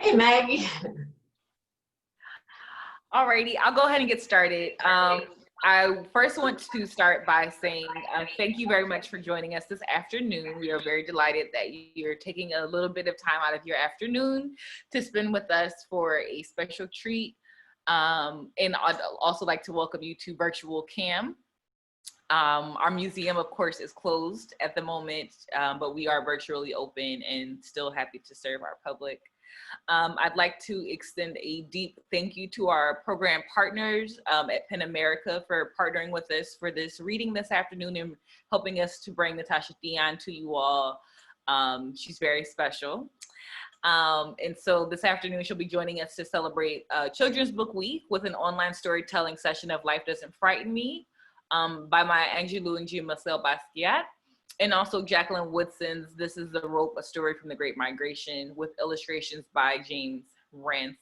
Hey, Maggie. Alrighty, I'll go ahead and get started. I first want to start by saying thank you very much for joining us this afternoon. We are very delighted that you're taking a little bit of time out of your afternoon to spend with us for a special treat. And I'd also like to welcome you to virtual CAAM. Our museum, of course, is closed at the moment, but we are virtually open and still happy to serve our public. I'd like to extend a deep thank you to our program partners at Penn America for partnering with us for this reading this afternoon and helping us to bring Natasha Dion to you all. She's very special. And so this afternoon, she'll be joining us to celebrate Children's Book Week with an online storytelling session of Life Doesn't Frighten Me by my Angelou and Jean-Michel Basquiat. And also Jacqueline Woodson's This is the Rope, A Story from the Great Migration with illustrations by James Ransome.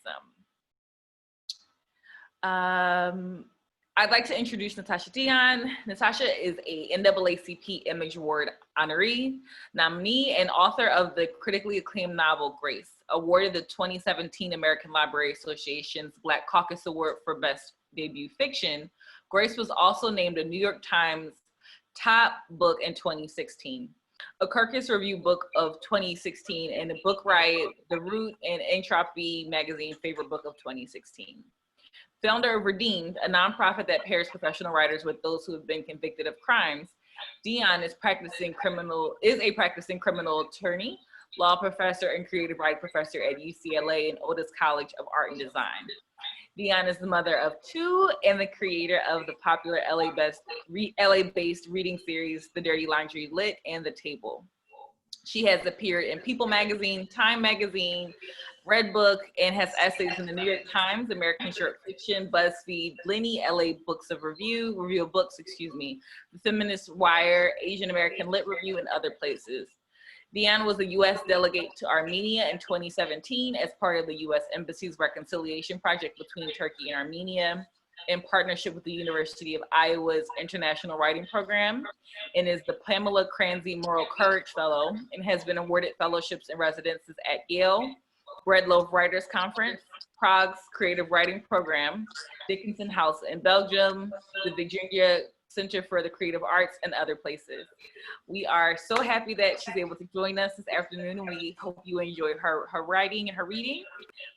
I'd like to introduce Natasha Dion. Natasha is a NAACP Image Award honoree, nominee, and author of the critically acclaimed novel Grace, awarded the 2017 American Library Association's Black Caucus Award for Best Debut Fiction. Grace was also named a New York Times top book in 2016, a Kirkus Review book of 2016, and the Book Riot, The Root, and Entropy magazine favorite book of 2016. Founder of Redeemed, a nonprofit that pairs professional writers with those who have been convicted of crimes, Dion is a practicing criminal attorney, law professor, and creative writing professor at UCLA and Otis College of Art and Design. Dion is the mother of two and the creator of the popular LA-based reading series, The Dirty Laundry Lit and The Table. She has appeared in People Magazine, Time Magazine, Redbook, and has essays in the New York Times, American Short Fiction, BuzzFeed, Lenny, LA Books of Review of Books, The Feminist Wire, Asian American Lit Review, and other places. Dion was a U.S. delegate to Armenia in 2017 as part of the U.S. Embassy's reconciliation project between Turkey and Armenia in partnership with the University of Iowa's International Writing Program, and is the Pamela Cranzy Moral Courage Fellow, and has been awarded fellowships and residences at Yale, Bread Loaf Writers Conference, Prague's Creative Writing Program, Dickinson House in Belgium, the Virginia Center for the Creative Arts, and other places. We are so happy that she's able to join us this afternoon, and we hope you enjoy her writing and her reading.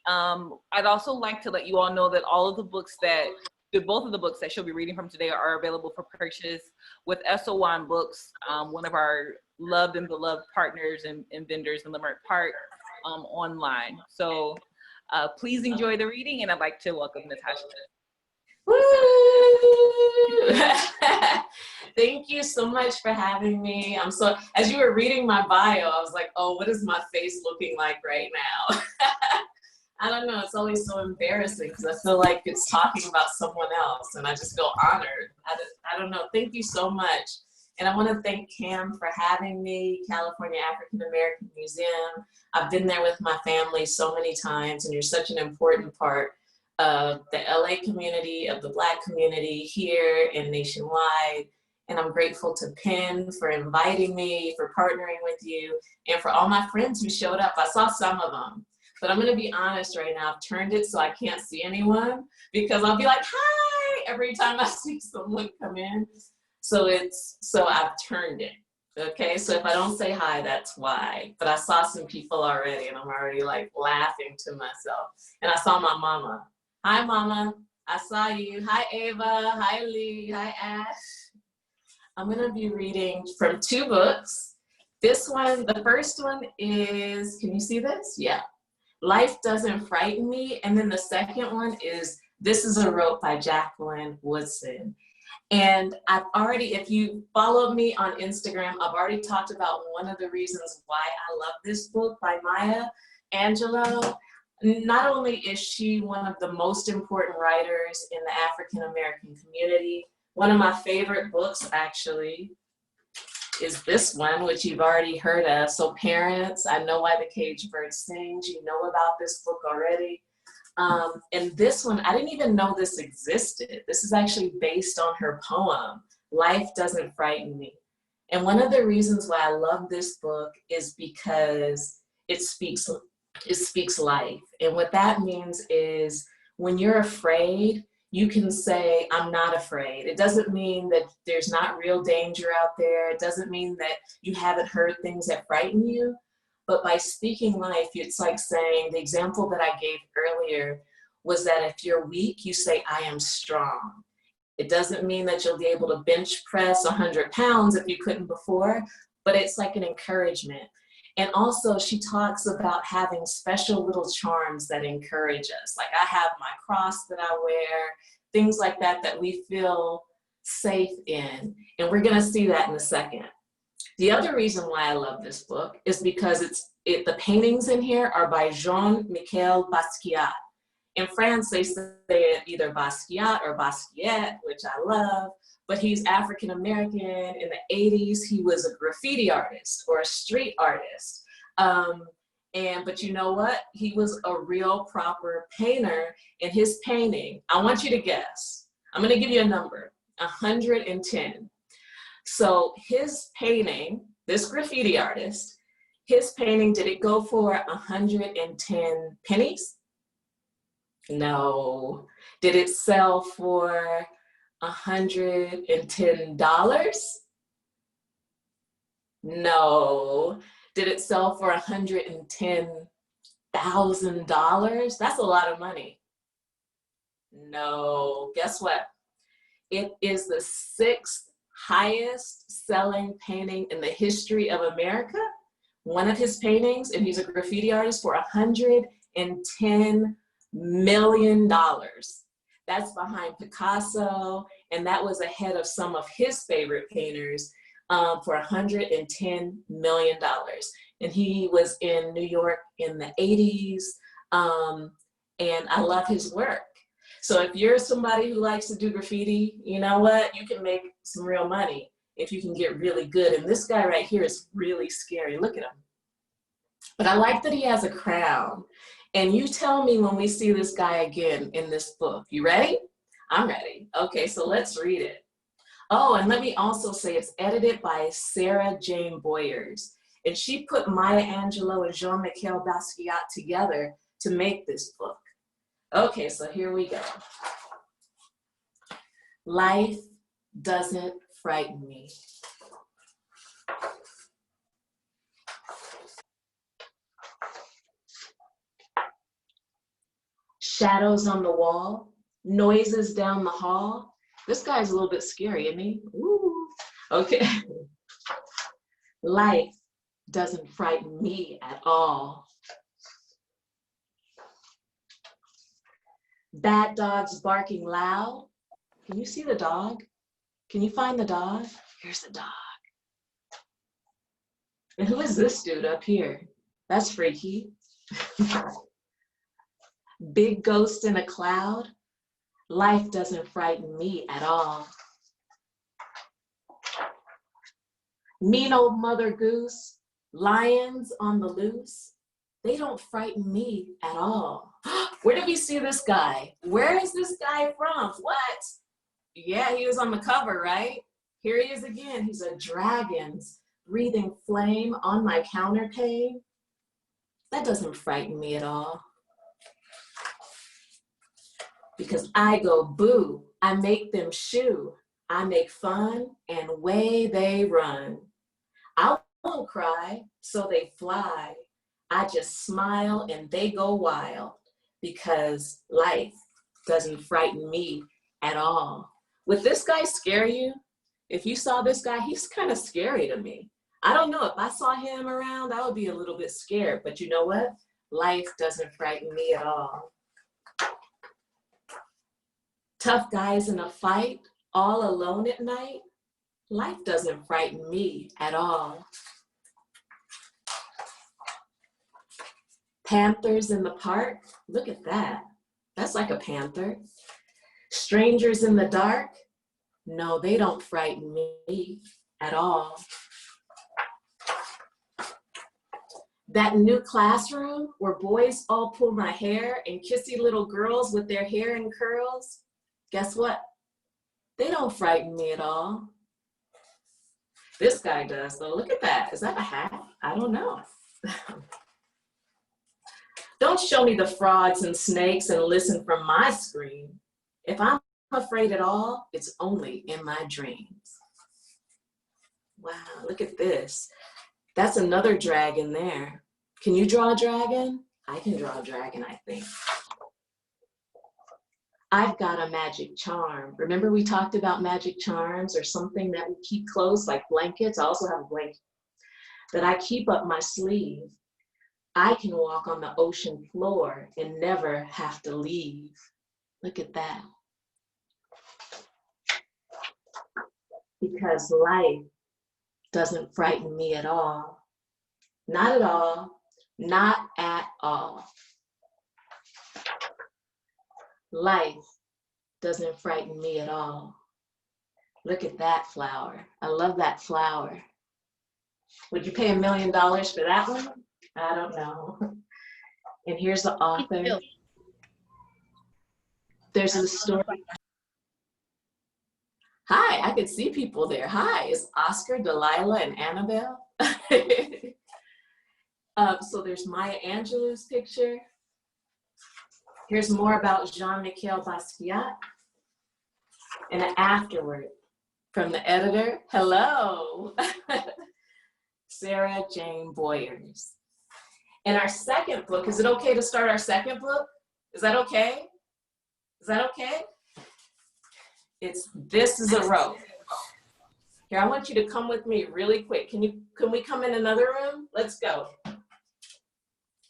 I'd also like to let you all know that both of the books that she'll be reading from today are available for purchase with SO1 Books, one of our loved and beloved partners and vendors in Limerick Park, online. So please enjoy the reading, and I'd like to welcome Natasha. Woo! Thank you so much for having me. As you were reading my bio, I was like, oh, what is my face looking like right now? I don't know, it's always so embarrassing because I feel like it's talking about someone else and I just feel honored. I don't know, thank you so much. And I want to thank CAAM for having me, California African American Museum. I've been there with my family so many times, and you're such an important part of the LA community, of the Black community here and nationwide. And I'm grateful to Penn for inviting me, for partnering with you, and for all my friends who showed up. I saw some of them, but I'm gonna be honest right now, I've turned it so I can't see anyone because I'll be like, hi, every time I see someone come in. So I've turned it, okay? So if I don't say hi, that's why. But I saw some people already and I'm already like laughing to myself. And I saw my mama. Hi, Mama. I saw you. Hi, Ava. Hi, Lee. Hi, Ash. I'm going to be reading from two books. The first one is, can you see this? Yeah. Life Doesn't Frighten Me. And then the second one is This is a Rope by Jacqueline Woodson. And if you followed me on Instagram, I've already talked about one of the reasons why I love this book by Maya Angelou. Not only is she one of the most important writers in the African American community, one of my favorite books actually is this one, which you've already heard of. So Parents, I Know Why the Caged Bird Sings. You know about this book already. And this one, I didn't even know this existed. This is actually based on her poem, Life Doesn't Frighten Me. And one of the reasons why I love this book is because it speaks it speaks life. And what that means is when you're afraid, you can say, I'm not afraid. It doesn't mean that there's not real danger out there. It doesn't mean that you haven't heard things that frighten you. But by speaking life, it's like saying, the example that I gave earlier was that if you're weak, you say, I am strong. It doesn't mean that you'll be able to bench press 100 pounds if you couldn't before, but it's like an encouragement. And also she talks about having special little charms that encourage us. Like I have my cross that I wear, things like that, that we feel safe in. And we're gonna see that in a second. The other reason why I love this book is because the paintings in here are by Jean-Michel Basquiat. In France, they say it either Basquiat or Basquiat, which I love, but he's African-American. In the 80s, he was a graffiti artist or a street artist. But you know what? He was a real proper painter, and his painting, I want you to guess. I'm gonna give you a number, 110. So his painting, this graffiti artist, his painting, did it go for 110 pennies? No. Did it sell for $110? No. Did it sell for $110,000? That's a lot of money. No. Guess what? It is the 6th highest selling painting in the history of America. One of his paintings, and he's a graffiti artist, for $110 million. That's behind Picasso, and that was ahead of some of his favorite painters for $110 million. And he was in New York in the 80s, and I love his work. So if you're somebody who likes to do graffiti, you know what? You can make some real money if you can get really good. And this guy right here is really scary. Look at him. But I like that he has a crown. And you tell me when we see this guy again in this book. You ready? I'm ready. Okay, so let's read it. Oh, and let me also say it's edited by Sarah Jane Boyers. And she put Maya Angelou and Jean-Michel Basquiat together to make this book. Okay, so here we go. Life doesn't frighten me. Shadows on the wall, noises down the hall. This guy's a little bit scary, isn't he? Ooh. Okay. Life doesn't frighten me at all. Bad dogs barking loud. Can you see the dog? Can you find the dog? Here's the dog. And who is this dude up here? That's freaky. Big ghost in a cloud. Life doesn't frighten me at all. Mean old Mother Goose. Lions on the loose. They don't frighten me at all. Where did we see this guy? Where is this guy from? What? Yeah, he was on the cover, right? Here he is again. He's a dragon breathing flame on my counterpane. That doesn't frighten me at all. Because I go boo, I make them shoo. I make fun and away they run. I won't cry, so they fly. I just smile and they go wild because life doesn't frighten me at all. Would this guy scare you? If you saw this guy, he's kind of scary to me. I don't know, if I saw him around, I would be a little bit scared, but you know what? Life doesn't frighten me at all. Tough guys in a fight, all alone at night. Life doesn't frighten me at all. Panthers in the park, look at that. That's like a panther. Strangers in the dark, no, they don't frighten me at all. That new classroom where boys all pull my hair and kissy little girls with their hair in curls, guess what? They don't frighten me at all. This guy does though, look at that. Is that a hat? I don't know. Don't show me the frogs and snakes and listen from my scream. If I'm afraid at all, it's only in my dreams. Wow, look at this. That's another dragon there. Can you draw a dragon? I can draw a dragon, I think. I've got a magic charm. Remember we talked about magic charms or something that we keep close, like blankets? I also have a blanket that I keep up my sleeve. I can walk on the ocean floor and never have to leave. Look at that. Because life doesn't frighten me at all. Not at all. Not at all. Life doesn't frighten me at all. Look at that flower. I love that flower. Would you pay $1 million for that one? I don't know. And here's the author. There's a story. Hi, I could see people there. Hi, it's Oscar, Delilah, and Annabelle. So there's Maya Angelou's picture. Here's more about Jean-Michel Basquiat. And an afterword from the editor. Hello. Sarah Jane Boyers. And our second book, is it okay to start our second book? Is that okay? Is that okay? It's This Is a Rope. Here, I want you to come with me really quick. Can we come in another room? Let's go.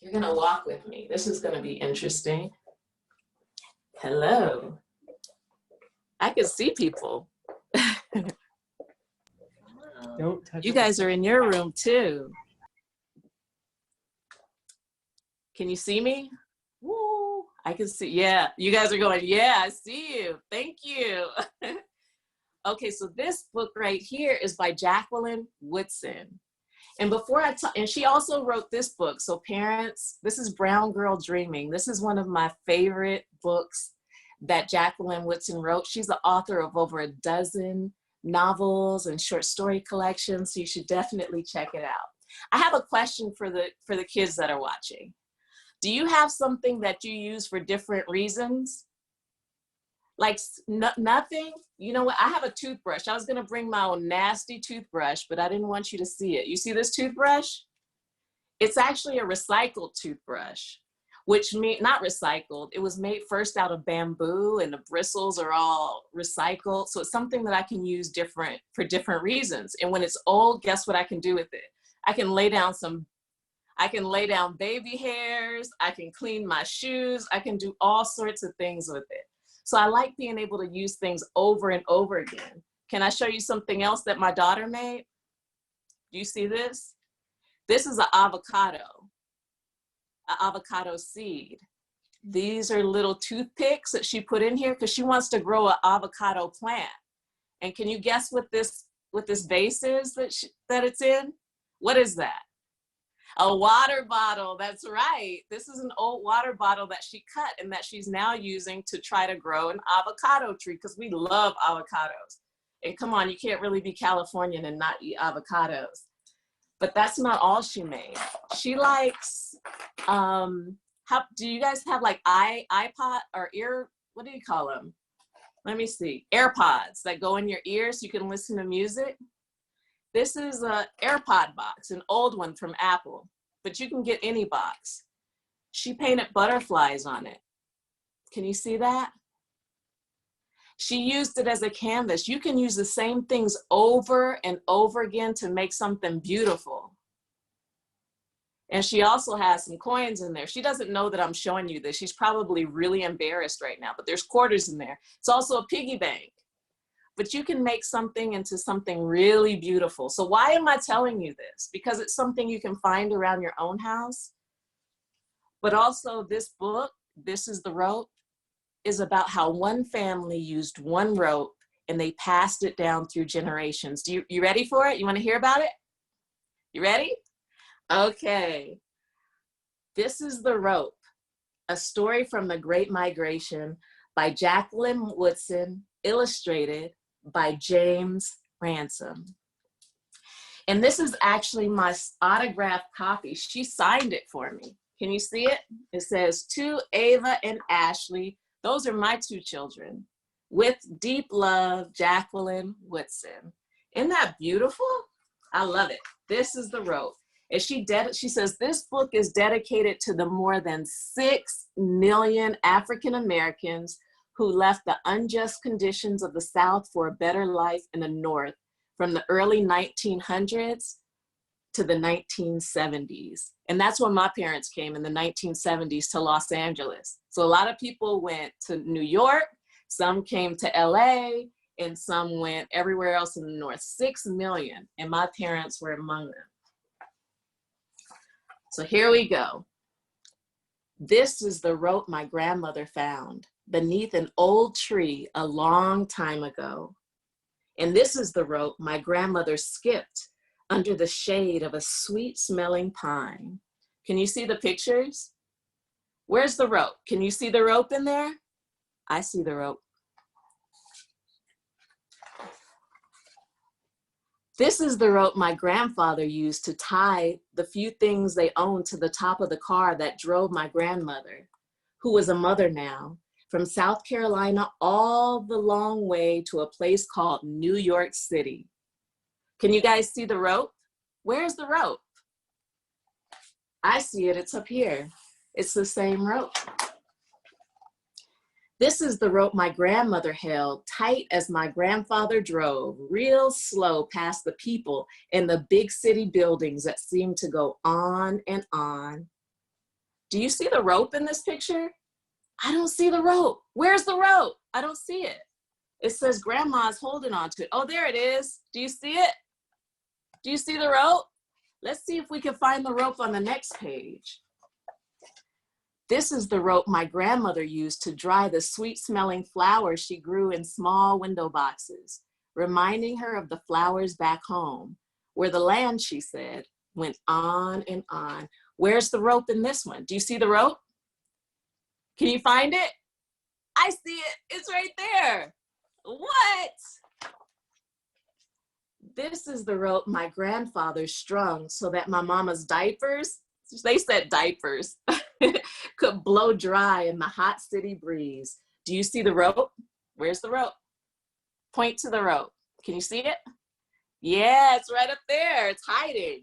You're gonna walk with me. This is gonna be interesting. Hello. I can see people. Don't touch You guys are in your room too. Can you see me? Woo, I can see, yeah. You guys are going, yeah, I see you. Thank you. Okay, so this book right here is by Jacqueline Woodson. And before and she also wrote this book. So parents, this is Brown Girl Dreaming. This is one of my favorite books that Jacqueline Woodson wrote. She's the author of over a dozen novels and short story collections. So you should definitely check it out. I have a question for the kids that are watching. Do you have something that you use for different reasons? Like nothing? You know what, I have a toothbrush. I was gonna bring my own nasty toothbrush, but I didn't want you to see it. You see this toothbrush? It's actually a recycled toothbrush, which means, not recycled, it was made first out of bamboo and the bristles are all recycled. So it's something that I can use for different reasons. And when it's old, guess what I can do with it? I can lay down baby hairs, I can clean my shoes, I can do all sorts of things with it. So I like being able to use things over and over again. Can I show you something else that my daughter made? Do you see this? This is an avocado seed. These are little toothpicks that she put in here because she wants to grow an avocado plant. And can you guess what this vase is that it's in? What is that? A water bottle, that's right. This is an old water bottle that she cut and that she's now using to try to grow an avocado tree because we love avocados. And come on, you can't really be Californian and not eat avocados. But that's not all she made. She likes, do you guys have like iPod or what do you call them? Let me see, AirPods that go in your ears so you can listen to music? This is an AirPod box, an old one from Apple, but you can get any box. She painted butterflies on it. Can you see that? She used it as a canvas. You can use the same things over and over again to make something beautiful. And she also has some coins in there. She doesn't know that I'm showing you this. She's probably really embarrassed right now, but there's quarters in there. It's also a piggy bank. But you can make something into something really beautiful. So why am I telling you this? Because it's something you can find around your own house. But also this book, This Is the Rope, is about how one family used one rope and they passed it down through generations. You ready for it? You want to hear about it? You ready? Okay. This Is the Rope, a story from the Great Migration by Jacqueline Woodson, illustrated by James Ransome. And this is actually my autographed copy. She signed it for me. Can you see it? It says, to Ava and Ashley, those are my two children. With deep love, Jacqueline Woodson. Isn't that beautiful? I love it. This is the rope. And she says, this book is dedicated to the more than 6 million African Americans who left the unjust conditions of the South for a better life in the North from the early 1900s to the 1970s. And that's when my parents came in the 1970s to Los Angeles. So a lot of people went to New York, some came to LA, and some went everywhere else in the North. 6 million, and my parents were among them. So here we go. This is the rope my grandmother found beneath an old tree a long time ago. And this is the rope my grandmother skipped under the shade of a sweet smelling pine. Can you see the pictures? Where's the rope? Can you see the rope in there? I see the rope. This is the rope my grandfather used to tie the few things they owned to the top of the car that drove my grandmother, who was a mother now, from South Carolina all the long way to a place called New York City. Can you guys see the rope? Where's the rope? I see it, it's up here. It's the same rope. This is the rope my grandmother held tight as my grandfather drove real slow past the people in the big city buildings that seemed to go on and on. Do you see the rope in this picture? I don't see the rope. Where's the rope? I don't see it. It says grandma's holding on to it. Oh, there it is. Do you see it? Do you see the rope? Let's see if we can find the rope on the next page. This is the rope my grandmother used to dry the sweet smelling flowers she grew in small window boxes, reminding her of the flowers back home, where the land, she said, went on and on. Where's the rope in this one? Do you see the rope? Can you find it? I see it, it's right there. What? This is the rope my grandfather strung so that my mama's diapers, they said diapers, could blow dry in the hot city breeze. Do you see the rope? Where's the rope? Point to the rope. Can you see it? Yeah, it's right up there. It's hiding.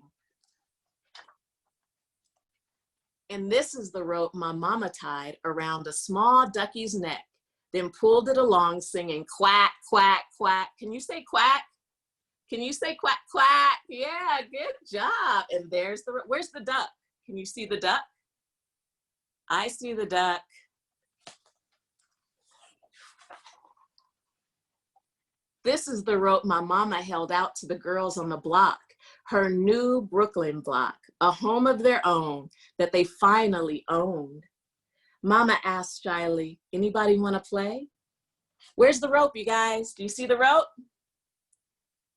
And this is the rope my mama tied around a small ducky's neck, then pulled it along singing quack, quack, quack. Can you say quack? Can you say quack, quack? Yeah, good job. And there's the, where's the duck? Can you see the duck? I see the duck. This is the rope my mama held out to the girls on the block, her new Brooklyn block, a home of their own that they finally owned. Mama asked shyly, anybody want to play? Where's the rope, you guys? Do you see the rope?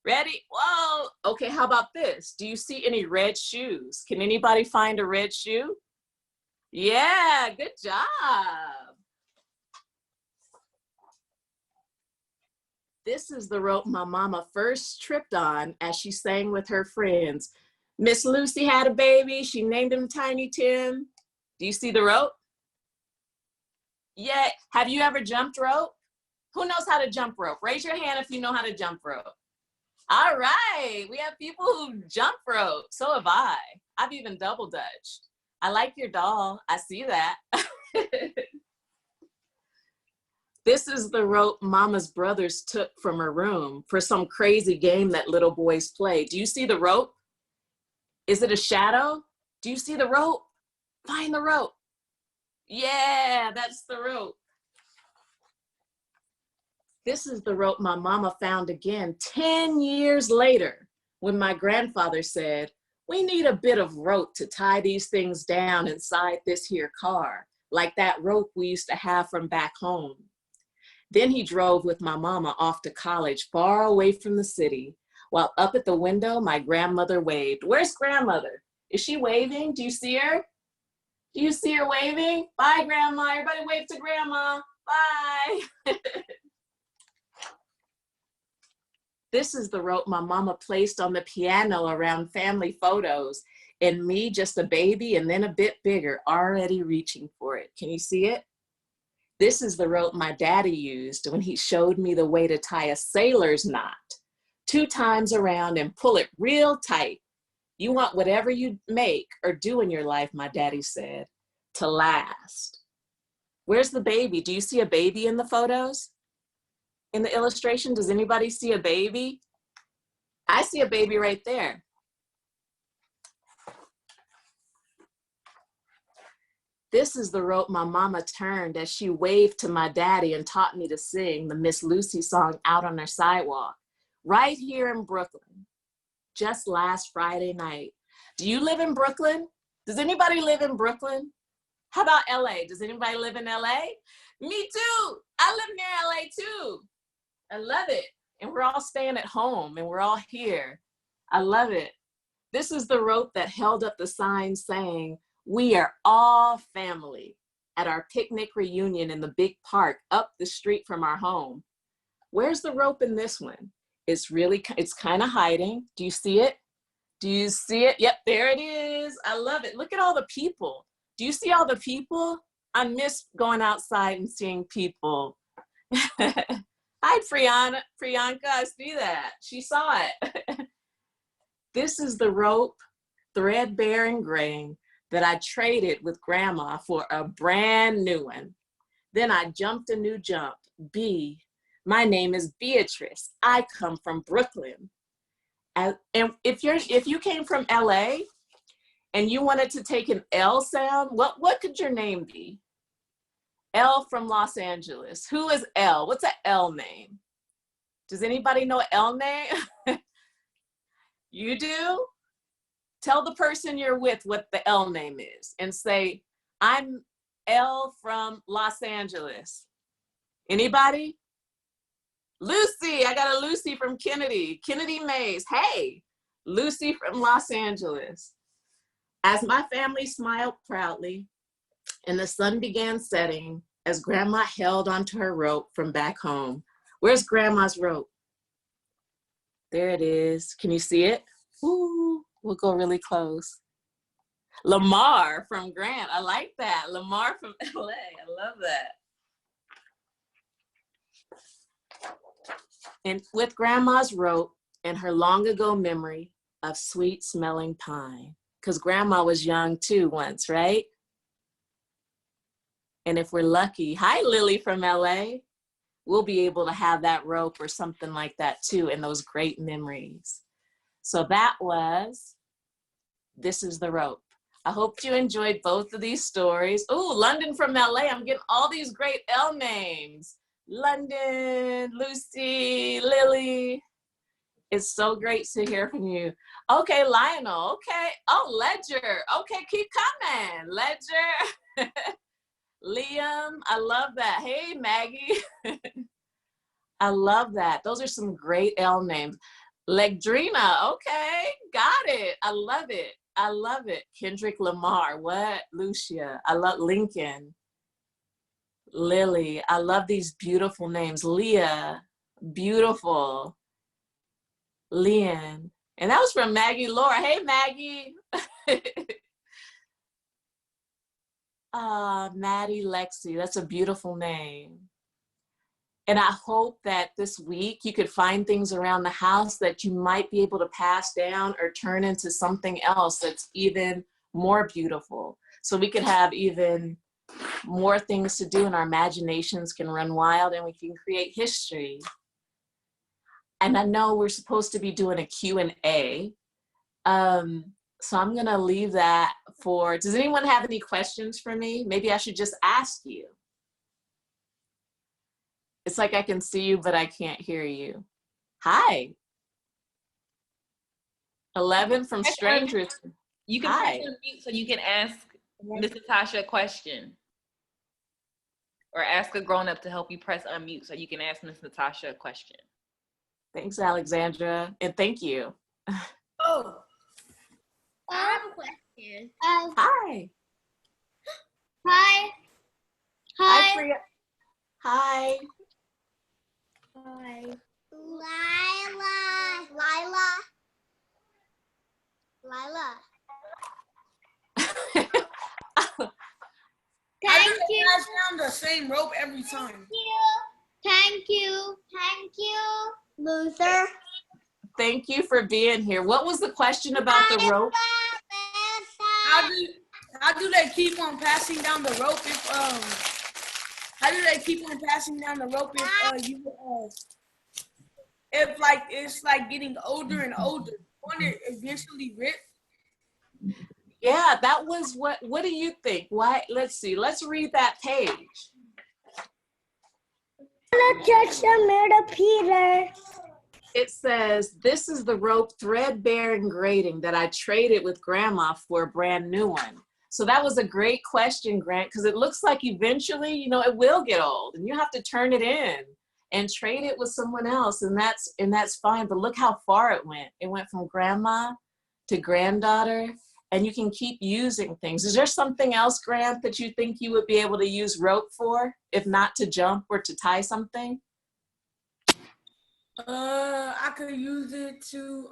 Ready? Whoa. Okay, how about this? Do you see any red shoes? Can anybody find a red shoe? Yeah, good job. This is the rope my mama first tripped on as she sang with her friends. Miss Lucy had a baby. She named him Tiny Tim. Do you see the rope? Yeah. Have you ever jumped rope? Who knows how to jump rope? Raise your hand if you know how to jump rope. All right. We have people who jump rope. So have I. I've even double dutched. I like your doll. I see that. This is the rope Mama's brothers took from her room for some crazy game that little boys play. Do you see the rope? Is it a shadow? Do you see the rope? Find the rope. Yeah, that's the rope. This is the rope my mama found again 10 years later when my grandfather said, we need a bit of rope to tie these things down inside this here car, like that rope we used to have from back home. Then he drove with my mama off to college, far away from the city, while up at the window, my grandmother waved. Where's grandmother? Is she waving? Do you see her? Do you see her waving? Bye, grandma. Everybody wave to grandma. Bye. This is the rope my mama placed on the piano around family photos. and me, just a baby, and then a bit bigger, already reaching for it. Can you see it? This is the rope my daddy used when he showed me the way to tie a sailor's knot 2 times around and pull it real tight. You want whatever you make or do in your life, my daddy said, to last. Where's the baby? Do you see a baby in the photos? In the illustration, does anybody see a baby? I see a baby right there. This is the rope my mama turned as she waved to my daddy and taught me to sing the Miss Lucy song out on our sidewalk, right here in Brooklyn, just last Friday night. Do you live in Brooklyn? Does anybody live in Brooklyn? How about LA? Does anybody live in LA? Me too. I live near LA too. I love it. And we're all staying at home and we're all here. I love it. This is the rope that held up the sign saying, "We are all family," at our picnic reunion in the big park up the street from our home. Where's the rope in this one? It's kind of hiding. Do you see it? Do you see it? Yep, there it is. I love it. Look at all the people. Do you see all the people? I miss going outside and seeing people. Hi, Priyanka, I see that. She saw it. This is the rope, threadbare and gray, that I traded with Grandma for a brand new one. Then I jumped a new jump. My name is Beatrice. I come from Brooklyn. And if you came from LA and you wanted to take an L sound, what could your name be? L from Los Angeles. Who is L? What's an L name? Does anybody know an L name? You do? Tell the person you're with what the L name is and say, "I'm L from Los Angeles." Anybody? Lucy, I got a Lucy from Kennedy Mays. Hey, Lucy from Los Angeles. As my family smiled proudly and the sun began setting, as Grandma held onto her rope from back home. Where's Grandma's rope? There it is. Can you see it? Ooh, we'll go really close. Lamar from Grant. I like that. Lamar from LA. I love that. And with Grandma's rope and her long ago memory of sweet smelling pine, because Grandma was young too once, right? And if we're lucky, hi Lily from LA, we'll be able to have that rope or something like that too, and those great memories. So that was This is the Rope. I hope you enjoyed both of these stories. Oh, London from LA, I'm getting all these great L names. London, Lucy, Lily. It's so great to hear from you. Okay, Lionel, okay. Oh, Ledger, okay, keep coming. Ledger, Liam, I love that. Hey, Maggie. I love that. Those are some great L names. Legdrina, okay, got it. I love it. I love it. Kendrick Lamar, what? Lucia, I love Lincoln. Lily, I love these beautiful names. Leah, beautiful. Leon, and that was from Maggie Laura. Hey, Maggie. Maddie Lexi, that's a beautiful name. And I hope that this week you could find things around the house that you might be able to pass down or turn into something else that's even more beautiful. So we could have even more things to do and our imaginations can run wild and we can create history. And I know we're supposed to be doing a Q&A. So I'm gonna leave that for, does anyone have any questions for me? Maybe I should just ask you. It's like I can see you, but I can't hear you. Hi. 11 from strangers. You can press unmute so you can ask Miss Natasha a question. Or ask a grown-up to help you press unmute so you can ask Miss Natasha a question. Thanks, Alexandra, and thank you. Oh, I have a question. Hi. Hi. Hi, Priya. Hi. Hi. Lila. the same rope every time. Thank you. Thank you, loser. Thank you for being here. What was the question about the rope? How do they keep on passing down the rope how do they keep on passing down the rope if like it's like getting older and older? Won't it eventually rip? Yeah, that was what do you think? Why? Let's see. Let's read that page. Made a Peter. It says, this is the rope threadbare and grating that I traded with Grandma for a brand new one. So that was a great question, Grant, because it looks like eventually, you know, it will get old and you have to turn it in and trade it with someone else. And that's fine. But look how far it went. It went from grandma to granddaughter, and you can keep using things. Is there something else, Grant, that you think you would be able to use rope for, if not to jump or to tie something? I could use it to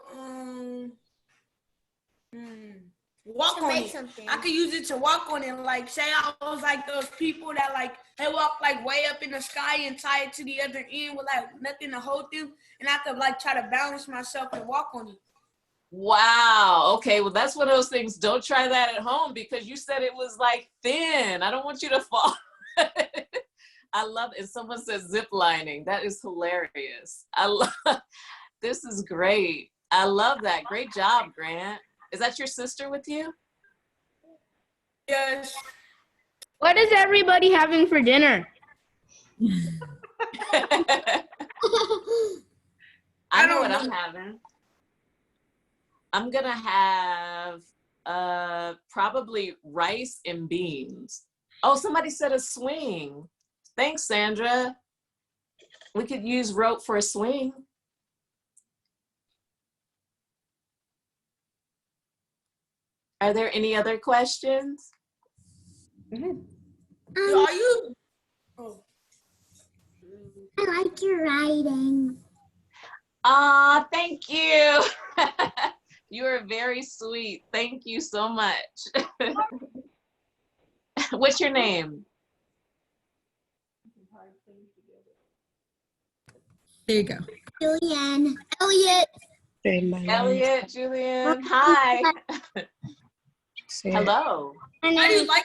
walk on it. I could use it to walk on it. Like, say I was like those people that like they walk like way up in the sky and tie it to the other end with like nothing to hold them, and I could like try to balance myself and walk on it. Wow. Okay. Well, that's one of those things. Don't try that at home because you said it was like thin. I don't want you to fall. I love it. And someone says zip lining. That is hilarious. This is great. I love that. Great job, Grant. Is that your sister with you? Yes. What is everybody having for dinner? I know what I'm having. I'm gonna have probably rice and beans. Oh, somebody said a swing. Thanks, Sandra. We could use rope for a swing. Are there any other questions? Are you? Oh. I like your writing. Thank you. You are very sweet. Thank you so much. What's your name? There you go. Julian. Elliot. Elliot, Julian. Hi. Hello. My How do you name, like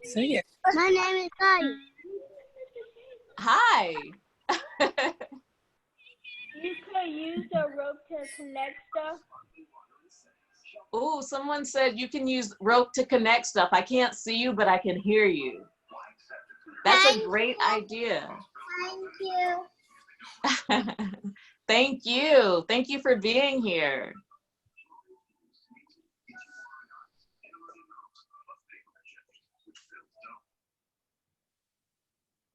Say it. my name is Elliot. Hi. You can use a rope to connect stuff. Oh, someone said you can use rope to connect stuff. I can't see you, but I can hear you. That's a great idea. Thank you. Thank you. Thank you for being here.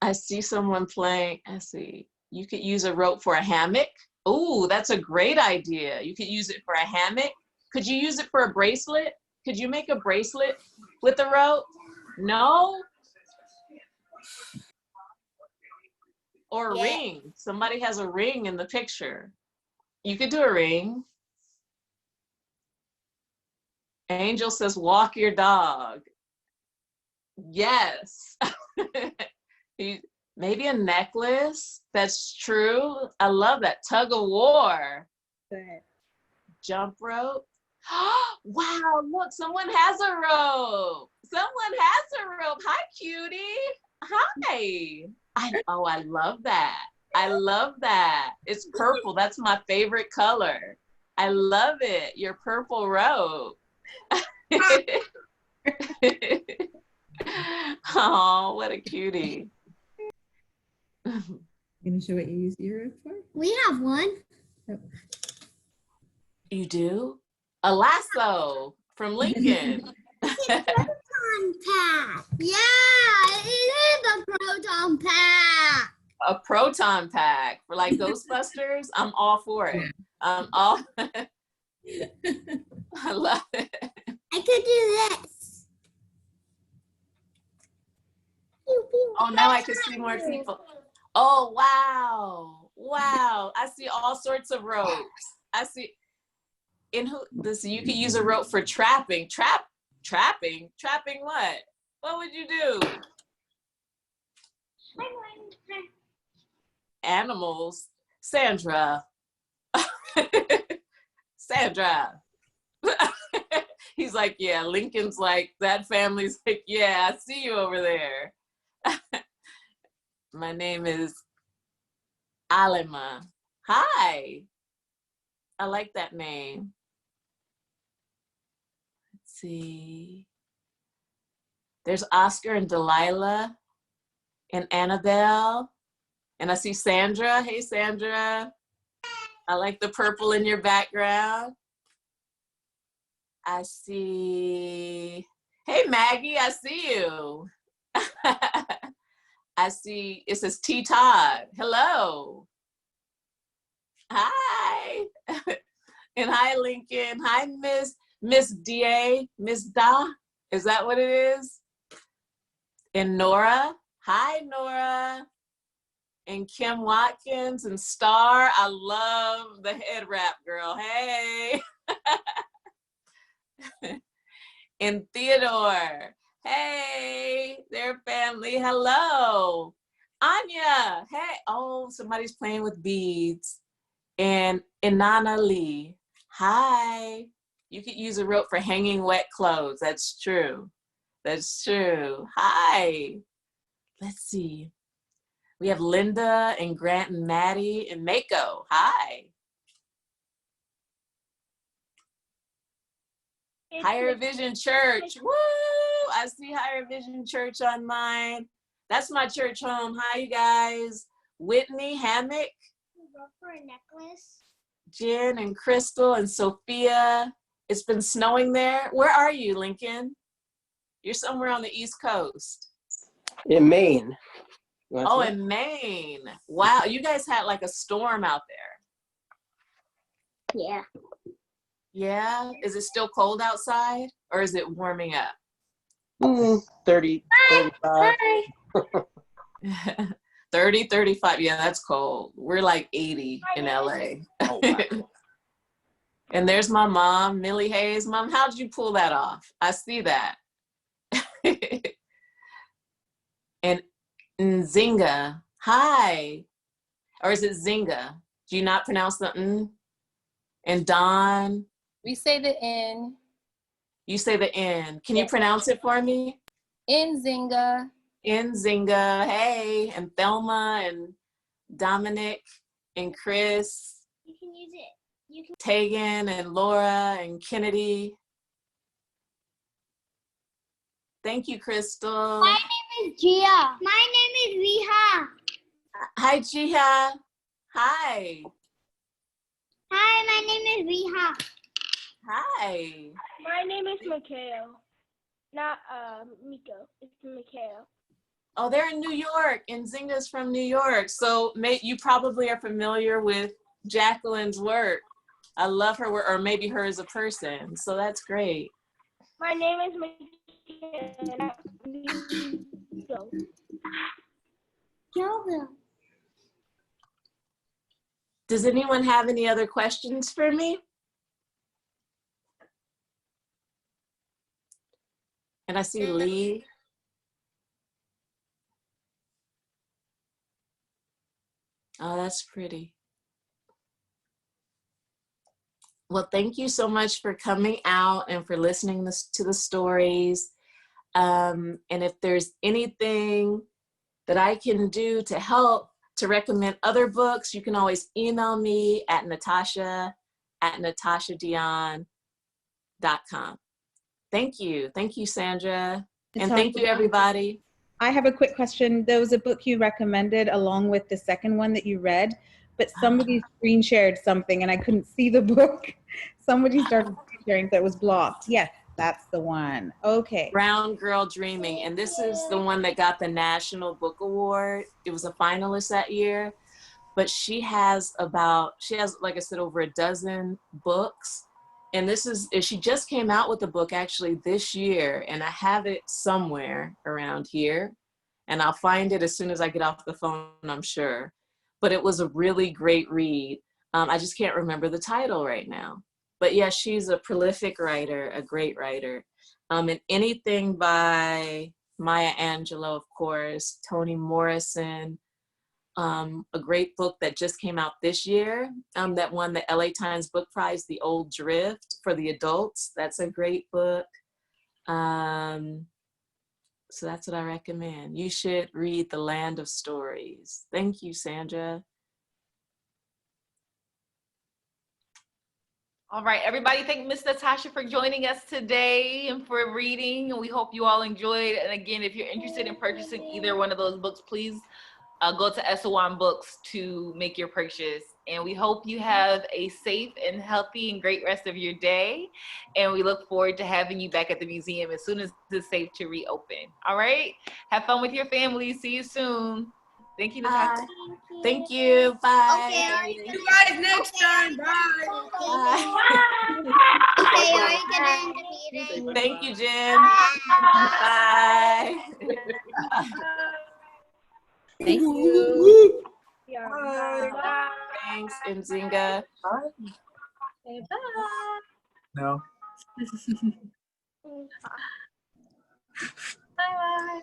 I see someone playing. I see. You could use a rope for a hammock. Oh, that's a great idea. You could use it for a hammock. Could you use it for a bracelet? Could you make a bracelet with a rope? No? Or a ring. Somebody has a ring in the picture. You could do a ring. Angel says, walk your dog. Yes. Maybe a necklace. That's true. I love that. Tug of war. Good. Jump rope. Wow, look, someone has a rope. Someone has a rope. Hi, cutie. Hi. I love that. I love that. It's purple. That's my favorite color. I love it. Your purple rope. Oh, what a cutie. Gonna show what you use your rope for? We have one. Oh. You do? A lasso from Lincoln. Proton pack. Yeah, it is a proton pack. A proton pack for like Ghostbusters. I'm all for it. I love it. I could do this. Oh, now I can see more people. Oh, wow. Wow. I see all sorts of ropes. I see. You could use a rope for trapping. Trapping what? What would you do? Animals. Sandra. Sandra. He's like, yeah, Lincoln's like, that family's like, yeah, I see you over there. My name is Alima. Hi. I like that name. Let's see. There's Oscar and Delilah and Annabelle. And I see Sandra. Hey, Sandra. I like the purple in your background. I see, hey, Maggie, I see you. I see, it says T. Todd. Hello. Hi. And hi, Lincoln. Hi, Miss D.A., Miss Da. Is that what it is? And Nora. Hi, Nora. And Kim Watkins and Star. I love the head wrap, girl. Hey. And Theodore. Hey, their family. Hello. Anya. Hey. Oh, somebody's playing with beads. And Inanna Lee. Hi. You could use a rope for hanging wet clothes. That's true. That's true. Hi. Let's see. We have Linda and Grant and Maddie and Mako. Hi. Higher Vision Church. Woo! I see Higher Vision Church on mine. That's my church home. Hi, you guys. Whitney Hammock. Go for a necklace. Jen and Crystal and Sophia. It's been snowing there. Where are you, Lincoln? You're somewhere on the East Coast. In Maine. Oh, in Maine. Wow, you guys had like a storm out there. Yeah. Yeah? Is it still cold outside or is it warming up? 30, 35. 30, 35. Yeah, that's cold. We're like 80 in LA. Oh, wow. And there's my mom, Millie Hayes. Mom, how did you pull that off? I see that. And Nzinga, hi. Or is it Zinga? Do you not pronounce the N? And Don? We say the N. You say the N. Can you pronounce it for me? Nzinga. Nzinga, hey. And Thelma and Dominic and Chris. You can use it. You can. Tegan and Laura and Kennedy. Thank you, Crystal. My name is Gia. My name is Viha. Hi, Jiha. Hi. Hi, my name is Viha. Hi. My name is Mikhail. Not Miko. It's Mikhail. Oh, they're in New York, and Zinga's from New York. So you probably are familiar with Jacqueline's work. I love her work, or maybe her as a person. So that's great. My name is Mikhail. Miko. Yoga. Does anyone have any other questions for me? And I see Lee. Oh, that's pretty. Well, thank you so much for coming out and for listening to the stories. And if there's anything that I can do to help to recommend other books, you can always email me at natashadion.com. Thank you. Thank you, Sandra. And thank you, everybody. I have a quick question. There was a book you recommended along with the second one that you read, but somebody screen shared something and I couldn't see the book. Somebody started screen sharing, so it was blocked. Yes, that's the one. Okay. Brown Girl Dreaming. And this is the one that got the National Book Award. It was a finalist that year. But she has, like I said, over a dozen books. And she just came out with a book actually this year, and I have it somewhere around here, and I'll find it as soon as I get off the phone, I'm sure. But it was a really great read. I just can't remember the title right now. But yeah, she's a prolific writer, a great writer. And anything by Maya Angelou, of course, Toni Morrison. A great book that just came out this year that won the LA Times Book Prize, The Old Drift, for the adults. That's a great book. So that's what I recommend. You should read The Land of Stories. Thank you, Sandra. All right, everybody, thank Miss Natasha for joining us today and for reading. We hope you all enjoyed. And again, if you're interested in purchasing either one of those books, please go to SOM Books to make your purchase. And we hope you have a safe and healthy and great rest of your day. And we look forward to having you back at the museum as soon as it's safe to reopen. All right, have fun with your family. See you soon. Thank you, Natasha. Thank you. Bye. See you guys next time. Bye. Okay, are you gonna end the meeting? Thank you, Jen. Bye. Thank you. Yeah. Bye. Thanks, Nzinga. Okay, bye. No. Bye.